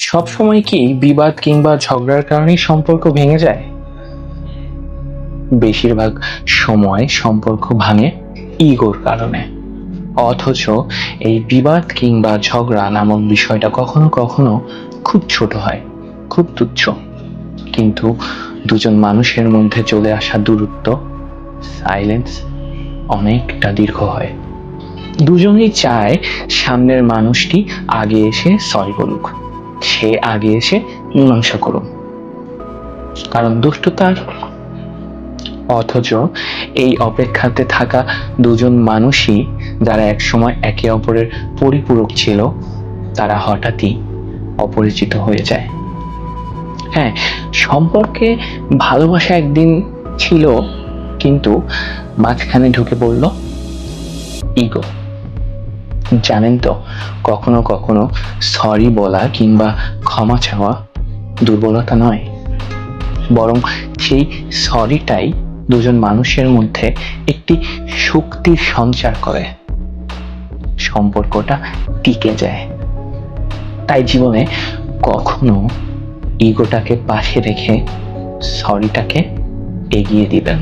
সবসময় কি বিবাদ কিংবা ঝগড়ার কারণেই সম্পর্ক ভেঙে যায়? বেশিরভাগ সময় সম্পর্ক ভাঙে ইগোর কারণে। অথচ এই বিবাদ কিংবা ঝগড়া নামক বিষয়টা কখনো কখনো খুব ছোট হয়, খুব তুচ্ছ, কিন্তু দুজন মানুষের মধ্যে চলে আসা দূরত্ব, সাইলেন্স অনেকটা দীর্ঘ হয়। দুজনেই চায় সামনের মানুষটি আগে এসে সরি বলুক, সে আগে এসে মীমাংসা করুক, কারণ দুষ্ট তার। অথচ এই অপেক্ষাতে থাকা দুজন মানুষই যারা একসময় একে অপরের পরিপূরক ছিল, তারা হঠাৎই অপরিচিত হয়ে যায়। হ্যাঁ, সম্পর্কে ভালোবাসা একদিন ছিল, কিন্তু মাঝখানে ঢুকে পড়ল ইগো। জানেন তো, কখনো কখনো সরি বলা কিংবা ক্ষমা চাওয়া দুর্বলতা নয়, বরং সেই সরিটাই দুজন মানুষের মধ্যে একটি শক্তির সঞ্চার করে, সম্পর্কটা টিকে যায়। তাই জীবনে কখনো ইগোটাকে পাশে রেখে সরিটাকে এগিয়ে দিবেন।